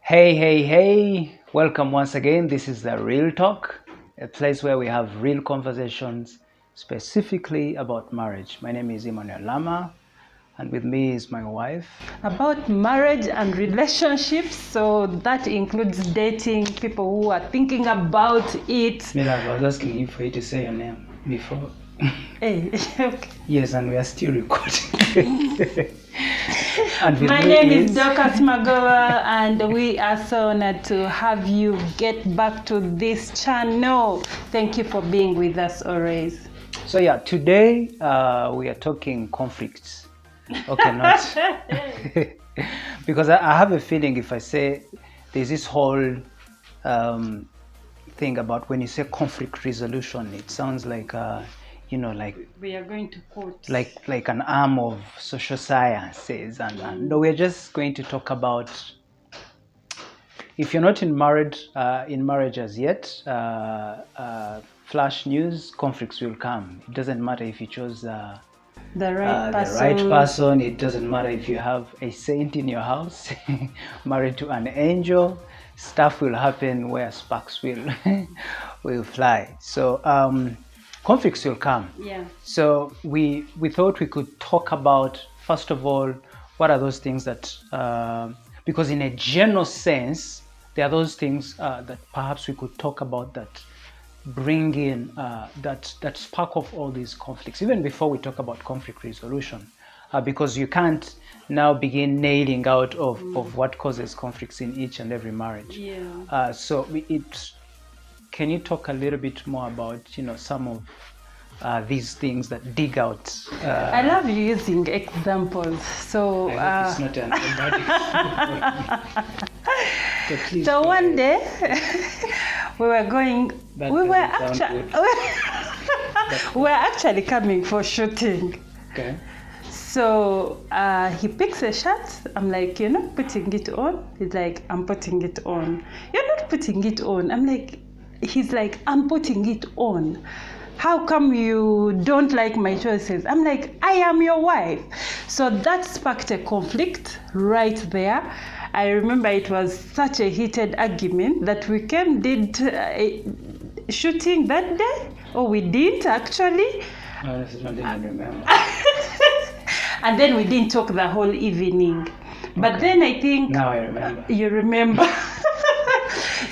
Hey, hey, hey, welcome once again. This is the Real Talk, a place where we have real conversations specifically about marriage. My name is Emmanuel Lama, and with me is my wife. About marriage and relationships, so that includes dating, people who are thinking about it. Mila, I was asking you for you to say your name before. Hey, okay. Yes, and we are still recording. And My name is Dorcas Magoa, and we are so honored to have you get back to this channel. Thank you for being with us always. So yeah, today we are talking conflicts. Okay, not because I have a feeling if I say there's this whole thing about when you say conflict resolution, it sounds like like we are going to quote like an arm of social sciences, and no, we're just going to talk about if you're not in marriage as yet. Flash news: conflicts will come. It doesn't matter if you chose the right person. It doesn't matter if you have a saint in your house, married to an angel. Stuff will happen where sparks will fly. So conflicts will come. Yeah. So we thought we could talk about, first of all, what are those things that because in a general sense there are those things that perhaps we could talk about that bring in that spark of all these conflicts, even before we talk about conflict resolution, because you can't now begin nailing out of what causes conflicts in each and every marriage. Yeah. Can you talk a little bit more about some of these things that dig out? I love using examples. So it's not an so one day we were actually coming for shooting. Okay. So he picks a shirt. I'm like, you're not putting it on. He's like, I'm putting it on. You're not putting it on. He's like, I'm putting it on. How come you don't like my choices? I'm like, I am your wife. So that sparked a conflict right there. I remember it was such a heated argument that we did shooting that day, or we didn't actually. Honestly, I didn't remember. And then we didn't talk the whole evening. But Okay. then I think Now I remember. you remember.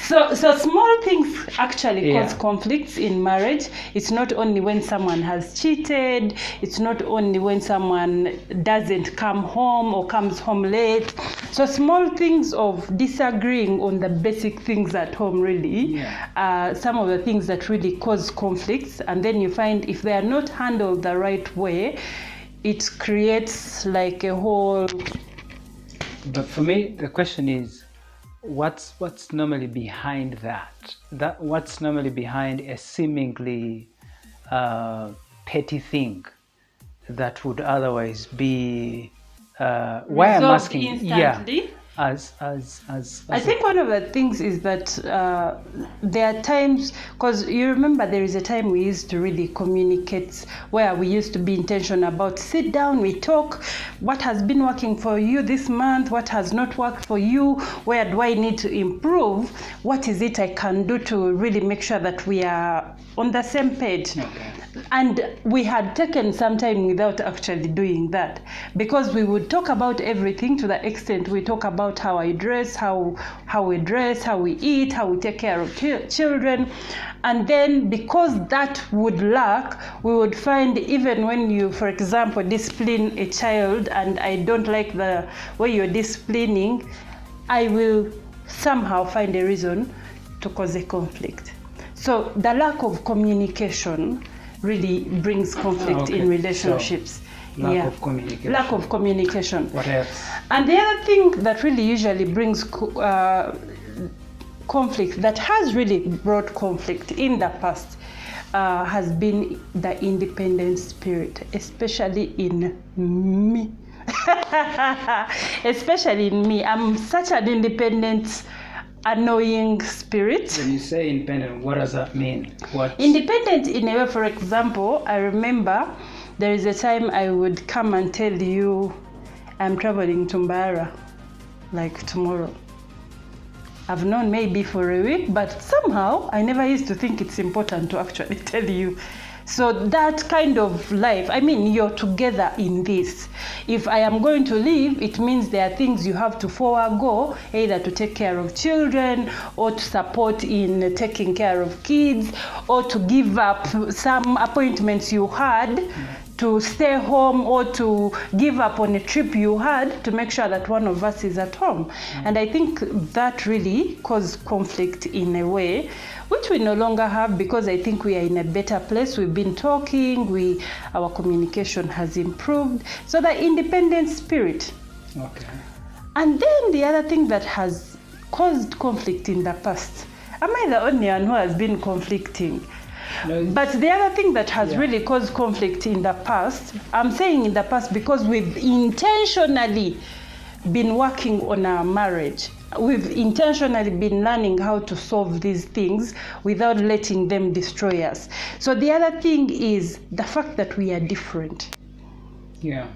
So small things actually cause conflicts in marriage. It's not only when someone has cheated. It's not only when someone doesn't come home or comes home late. So small things of disagreeing on the basic things at home really some of the things that really cause conflicts. And then you find if they are not handled the right way, it creates like a whole... But for me, the question is, what's normally behind that? What's normally behind a seemingly petty thing that would otherwise be why I'm asking instantly? As I think one of the things is that there are times, because you remember there is a time we used to really communicate, where we used to be intentional about sit down, we talk, what has been working for you this month, what has not worked for you, where do I need to improve, what is it I can do to really make sure that we are on the same page. Okay. And we had taken some time without actually doing that, because we would talk about everything to the extent we talk about how I dress, how we dress, how we eat, how we take care of children. And then because that would lack, we would find even when you, for example, discipline a child and I don't like the way you're disciplining, I will somehow find a reason to cause a conflict. So the lack of communication really brings conflict in relationships. So, lack of communication. Lack of communication. What else? And the other thing that really usually brings conflict, that has really brought conflict in the past, has been the independent spirit, especially in me. Especially in me. I'm such an independent, annoying spirit. When you say independent, what does that mean? What? Independent in a way, for example, I remember there is a time I would come and tell you I'm traveling to Mbara, like tomorrow. I've known maybe for a week, but somehow I never used to think it's important to actually tell you. So that kind of life, I mean, you're together in this. If I am going to leave, it means there are things you have to forego, either to take care of children or to support in taking care of kids or to give up some appointments you had to stay home or to give up on a trip you had to make sure that one of us is at home. And I think that really caused conflict in a way, which we no longer have because I think we are in a better place. We've been talking, our communication has improved. So the independent spirit. Okay. And then the other thing that has caused conflict in the past, am I the only one who has been conflicting? No, but the other thing that has really caused conflict in the past, I'm saying in the past because we've intentionally been working on our marriage. We've intentionally been learning how to solve these things without letting them destroy us. So the other thing is the fact that we are different. Yeah.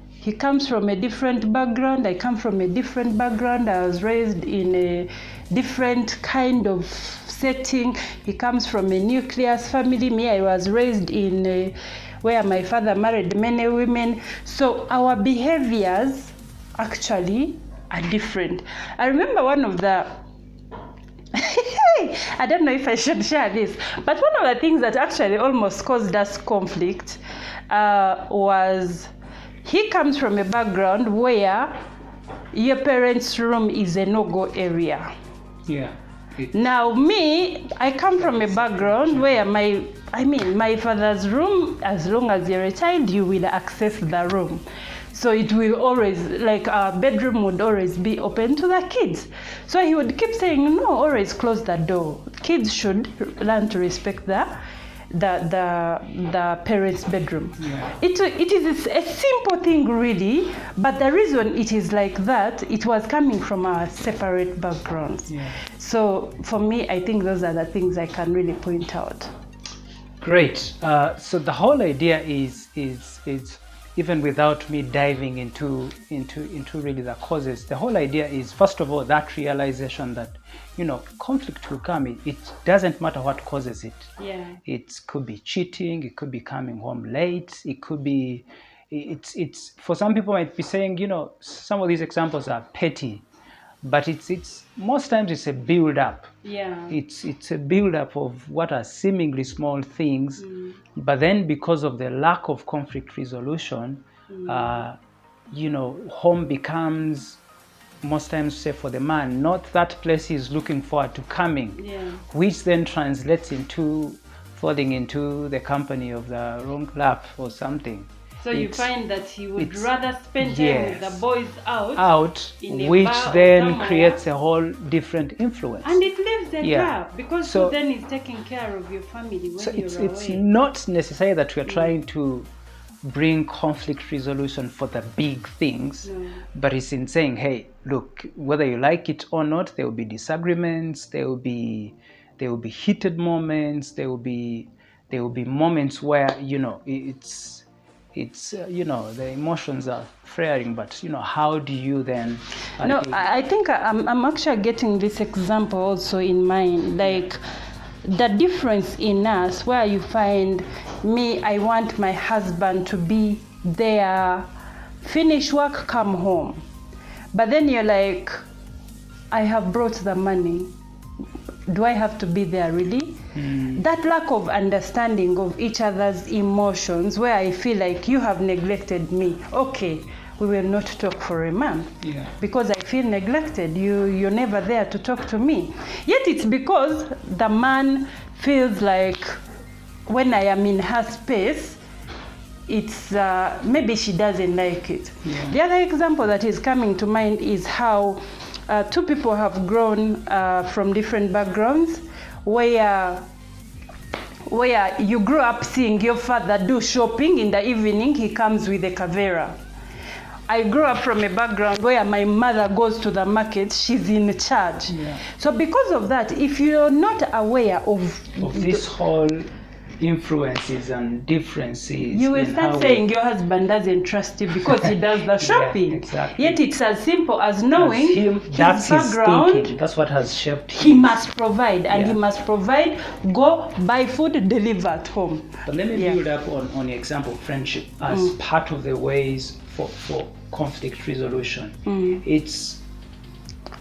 He comes from a different background. I come from a different background. I was raised in a different kind of setting. He comes from a nuclear family. Me, I was raised in where my father married many women. So our behaviors actually are different. I remember one of the I don't know if I should share this, but one of the things that actually almost caused us conflict was he comes from a background where your parents' room is a no-go area. Yeah. Now me, I come from a background where my father's room, as long as you're a child, you will access the room. So it will always, like our bedroom would always be open to the kids. So he would keep saying, no, always close the door. Kids should learn to respect the parents' bedroom. Yeah. It is a simple thing really, but the reason it is like that, it was coming from our separate backgrounds. Yeah. So for me, I think those are the things I can really point out. Great. So the whole idea is even without me diving into really the causes, the whole idea is, first of all, that realization that, conflict will come. It doesn't matter what causes it. Yeah. It could be cheating, it could be coming home late, it could be, it's for some people might be saying, some of these examples are petty, but it's most times it's a build up. Yeah. It's a build up of what are seemingly small things, but then because of the lack of conflict resolution, home becomes most times, say for the man, not that place he's looking forward to coming, which then translates into falling into the company of the wrong club or something. So you find that he would rather spend time with the boys out which then creates a whole different influence. And it leaves a gap because then he's taking care of your family when you're away. It's not necessary that we're trying to bring conflict resolution for the big things, but it's in saying, hey, look, whether you like it or not, there will be disagreements, there will be heated moments, there will be moments where the emotions are flaring, but how do you then I think I'm actually getting this example also in mind, like the difference in us, where you find me, I want my husband to be there, finish work, come home, but then you're like, I have brought the money, do I have to be there really? That lack of understanding of each other's emotions, where I feel like you have neglected me. Okay, we will not talk for a month because I feel neglected. You're never there to talk to me. Yet it's because the man feels like when I am in her space, it's maybe she doesn't like it. The other example that is coming to mind is how two people have grown from different backgrounds, where you grew up seeing your father do shopping in the evening, he comes with a kavera. I grew up from a background where my mother goes to the market, she's in charge. So because of that, if you're not aware of this whole influences and differences. You will start saying your husband doesn't trust you because he does the shopping. Yeah, exactly. Yet it's as simple as knowing that's his background. thinking. That's what has shaped him. He must provide, and he must provide, go buy food, deliver at home. But let me build up on the example of friendship as part of the ways for conflict resolution. It's,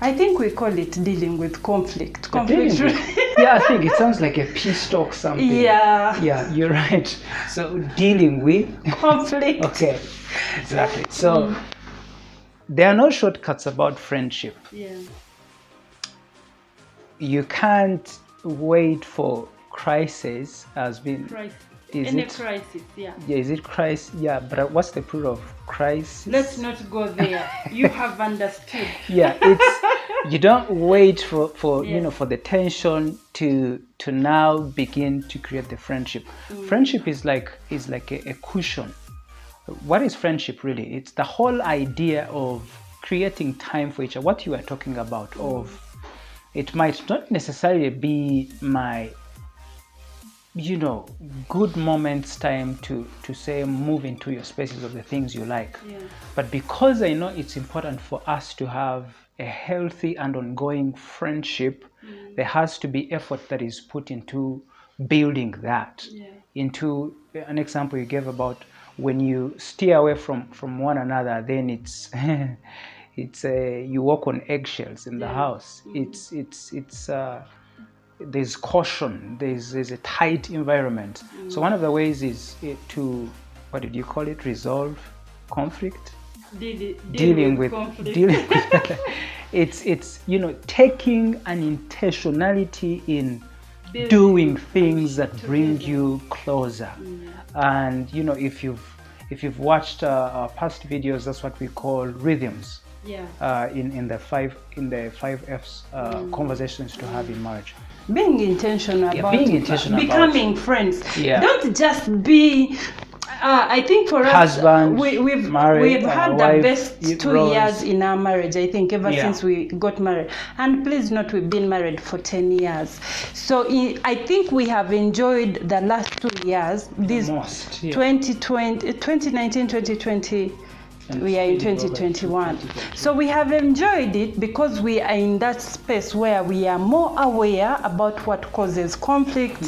I think we call it dealing with conflict. Yeah, I think it sounds like a peace talk something. Yeah, you're right. So dealing with conflict. Okay, exactly. So there are no shortcuts about friendship. Yeah. You can't wait for crisis as being. Crisis. Crisis, yeah. Yeah, is it crisis? Yeah, but what's the plural of crisis? Let's not go there. You have understood. Yeah, it's you don't wait for for the tension to now begin to create the friendship. Friendship is like a cushion. What is friendship really? It's the whole idea of creating time for each other. What you are talking about it might not necessarily be my good moments time to say move into your spaces of the things you like. But because I know it's important for us to have a healthy and ongoing friendship, there has to be effort that is put into building that. Into an example you gave about when you steer away from one another, then it's you walk on eggshells in the house. It's there's caution, there's a tight environment. So one of the ways is to, what did you call it, resolve conflict? Dealing with conflict. It's taking an intentionality in doing things that bring you closer. And if you've watched our past videos, that's what we call rhythms. In the five F's conversations to have in marriage. Being intentional about becoming friends. Don't just be. I think for us, we've had the best 2 years in our marriage. I think ever since we got married, and please note we've been married for 10 years. So I think we have enjoyed the last 2 years. This 2019, 2020. We are in 2021. So we have enjoyed it because we are in that space where we are more aware about what causes conflict.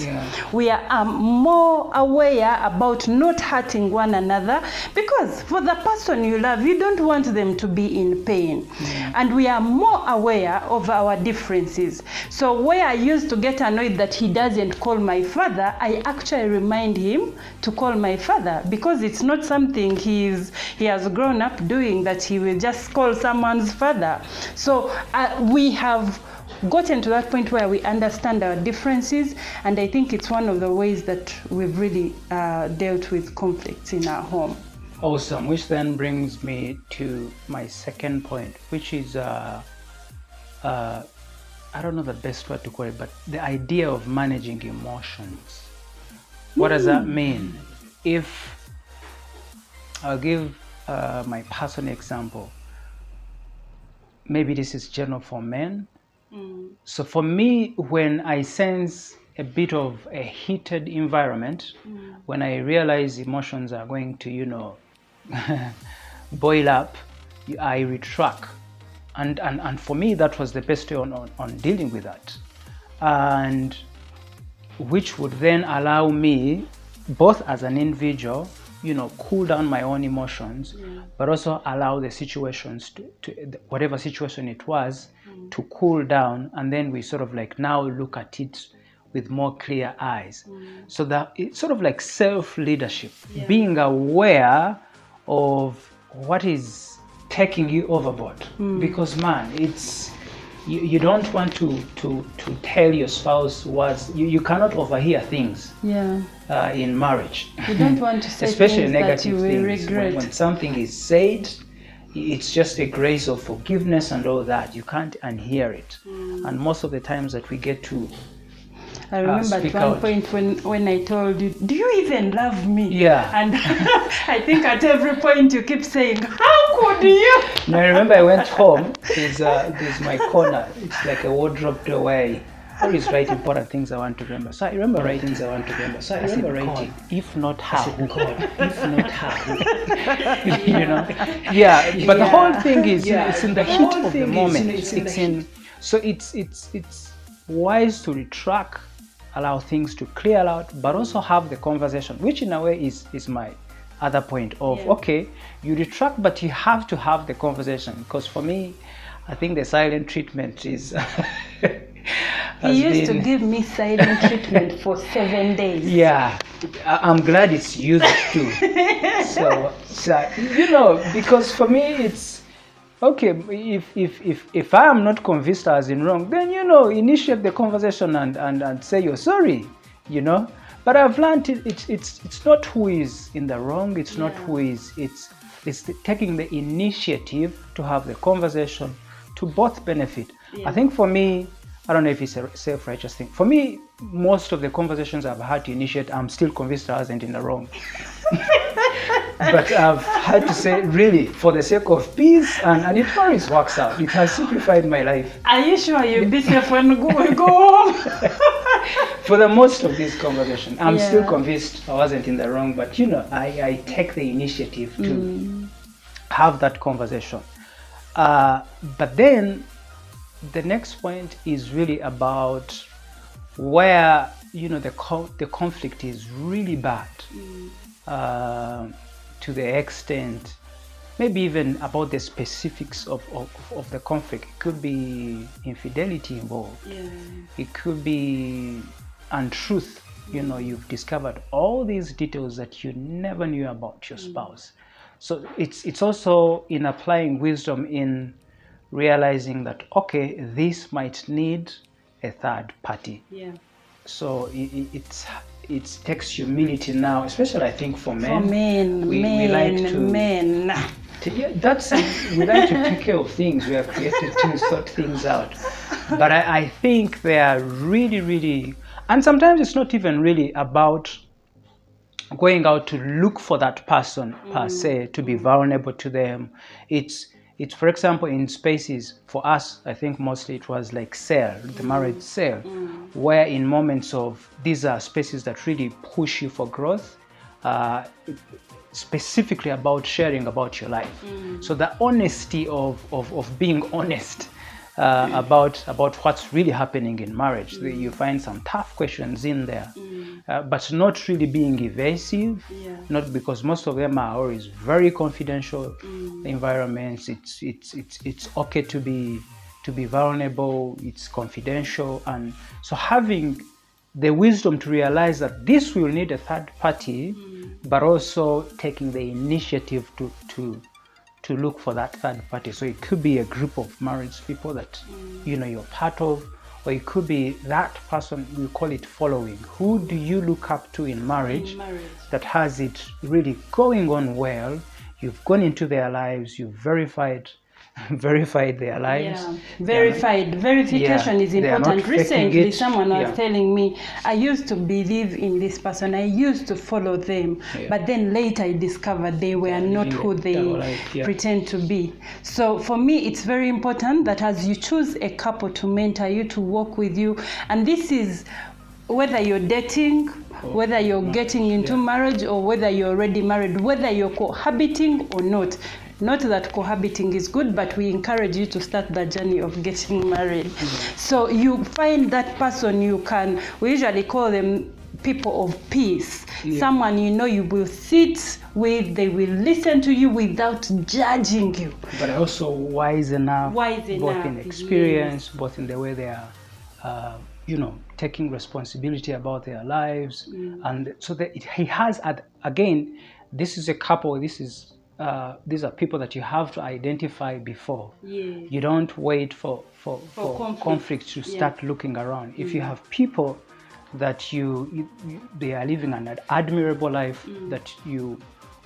We are more aware about not hurting one another, because for the person you love, you don't want them to be in pain. And we are more aware of our differences. So where I used to get annoyed that he doesn't call my father, I actually remind him to call my father, because it's not something he has grown up doing, that he will just call someone's father. So we have gotten to that point where we understand our differences, and I think it's one of the ways that we've really dealt with conflicts in our home. Awesome, which then brings me to my second point, which is I don't know the best word to call it, but the idea of managing emotions. What does that mean? If I'll give my personal example, maybe this is general for men. So for me, when I sense a bit of a heated environment, when I realize emotions are going to boil up, I retract. And for me, that was the best way on dealing with that, and which would then allow me, both as an individual, cool down my own emotions, but also allow the situations to whatever situation it was, to cool down, and then we sort of like now look at it with more clear eyes. So that it's sort of like self-leadership, being aware of what is taking you overboard. Because man, it's you don't want to tell your spouse words. You cannot overhear things in marriage. You don't want to say especially things negative that you will things. regret. When something is said, it's just a grace of forgiveness and all that. You can't unhear it. And most of the times that we get to I remember at one point when I told you, do you even love me? Yeah. And I think at every point you keep saying, how could you? I remember I went home, there's my corner, it's like a wardrobe away. always write important things I want to remember. So I remember writing things I want to remember. So I remember writing, if not how, if not how, Yeah, but the whole thing is, it's in the heat of the moment. It's wise to retract, allow things to clear out, but also have the conversation, which in a way is my other point of, okay, you retract, but you have to have the conversation, because for me, I think the silent treatment is He used to give me silent treatment for 7 days. Yeah, I'm glad it's used too. so because for me it's okay. If I am not convinced I was in wrong, then initiate the conversation and say you're sorry. But I've learned it's not who is in the wrong. It's not who is. It's taking the initiative to have the conversation to both benefit. I think for me, I don't know if it's a self-righteous thing. For me, most of the conversations I've had to initiate, I'm still convinced I wasn't in the wrong. But I've had to say, really, for the sake of peace, and it always works out. It has simplified my life. Are you sure you'll be safe when we go home? For the most of this conversation, I'm still convinced I wasn't in the wrong, but I take the initiative to have that conversation. But then the next point is really about where the conflict is really bad, to the extent, maybe even about the specifics of the conflict. It could be infidelity involved. It could be untruth. You've discovered all these details that you never knew about your spouse. So it's also in applying wisdom in realizing that, okay, this might need a third party. So it takes humility now, especially I think for men. For men, we like to men. That's it. We like to take care of things. We are created to sort things out. But I think they are really, really, and sometimes it's not even really about going out to look for that person per se, to be vulnerable to them. It's for example, in spaces, for us, I think mostly it was like cell, the marriage cell, where in moments of, these are spaces that really push you for growth, specifically about sharing about your life. So the honesty of being honest about what's really happening in marriage. You find some tough questions in there, but not really being evasive, not because most of them are always very confidential environments. It's okay to be vulnerable, it's confidential, and so having the wisdom to realize that this will need a third party, but also taking the initiative to look for that third party. So it could be a group of married people that you're part of, or it could be that person, we call it following. Who do you look up to in marriage that has it really going on well? You've gone into their lives, you've verified their lives. Verification is important. Recently someone was telling me, I used to believe in this person, I used to follow them, but then later I discovered they were not who they pretend to be. So for me, it's very important that as you choose a couple to mentor you, to walk with you, and this is whether you're dating, whether you're getting into marriage, or whether you're already married, whether you're cohabiting or not. Not that cohabiting is good, but we encourage you to start the journey of getting married. So you find that person we usually call them people of peace. Someone you will sit with, they will listen to you without judging you. But also wise enough, both in experience, both in the way they are, taking responsibility about their lives. And so that he has, again, this is a couple, these are people that you have to identify before. You don't wait for conflict to start looking around. If you have people that they are living an admirable life that you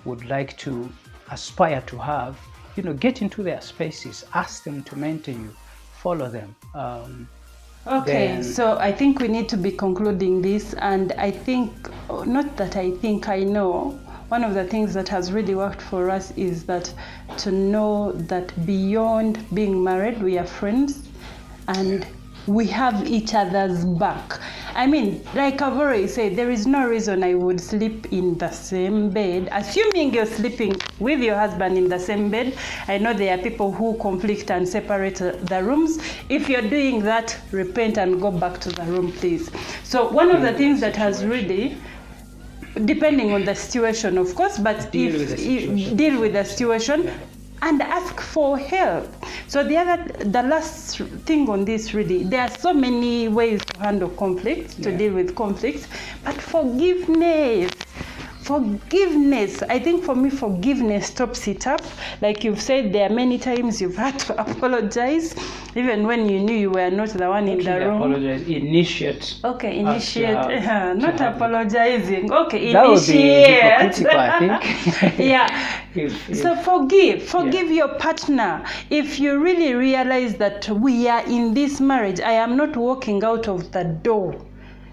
would like to aspire to have, get into their spaces, ask them to mentor you, follow them. So I think we need to be concluding this, and I think, not that I think, I know, one of the things that has really worked for us is that to know that beyond being married, we are friends, and we have each other's back. I mean, like I've already said, there is no reason I would sleep in the same bed, assuming you're sleeping with your husband in the same bed. I know there are people who conflict and separate the rooms. If you're doing that, repent and go back to the room, please. So one of the things that has really, depending on the situation, of course, but deal with the situation and ask for help. So the last thing on this, really, there are so many ways to handle conflict, to deal with conflicts, but forgiveness, I think for me, forgiveness tops it up. Like you've said, there are many times you've had to apologize, even when you knew you were not the one in the room. Apologize, initiate. Okay, initiate, not apologizing. Okay, that initiate. Would be hypocritical, I think. Yeah. So forgive your partner. If you really realize that we are in this marriage, I am not walking out of the door,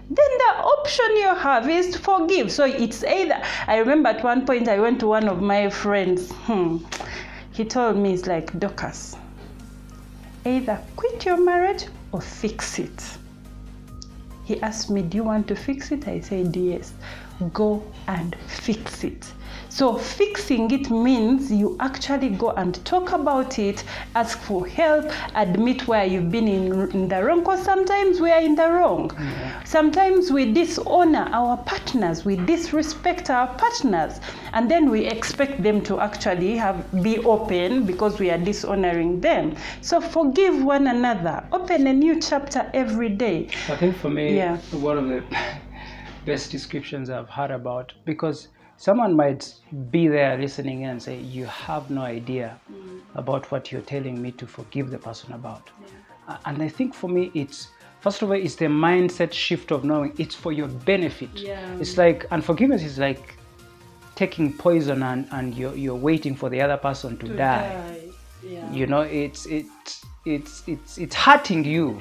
then the option you have is to forgive. So it's either, I remember at one point I went to one of my friends. He told me, it's like, Dorcas, either quit your marriage or fix it. He asked me, do you want to fix it? I said, yes. Go and fix it. So fixing it means you actually go and talk about it, ask for help, admit where you've been in the wrong, because sometimes we are in the wrong. Yeah. Sometimes we dishonor our partners, we disrespect our partners, and then we expect them to actually be open because we are dishonoring them. So forgive one another, open a new chapter every day. I think for me, one of the best descriptions I've heard about, because someone might be there listening and say, you have no idea about what you're telling me to forgive the person about. Yeah. And I think for me, it's, first of all, it's the mindset shift of knowing it's for your benefit. Yeah. It's like, and forgiveness is like taking poison and you're waiting for the other person to die. Yeah. You know, it's hurting you.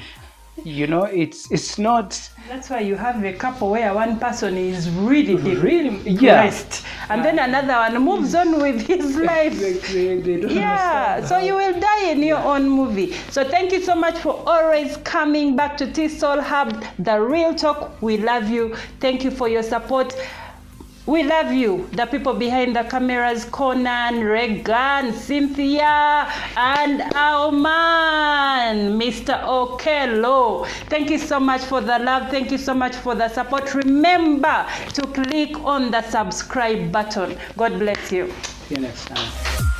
You know, it's not. That's why you have a couple where one person is really depressed, and then another one moves on with his life. So you will die in your own movie. So thank you so much for always coming back to T-Soul Hub, the real talk. We love you. Thank you for your support. We love you, the people behind the cameras, Conan, Regan, Cynthia, and our man, Mr. Okello. Thank you so much for the love. Thank you so much for the support. Remember to click on the subscribe button. God bless you. See you next time.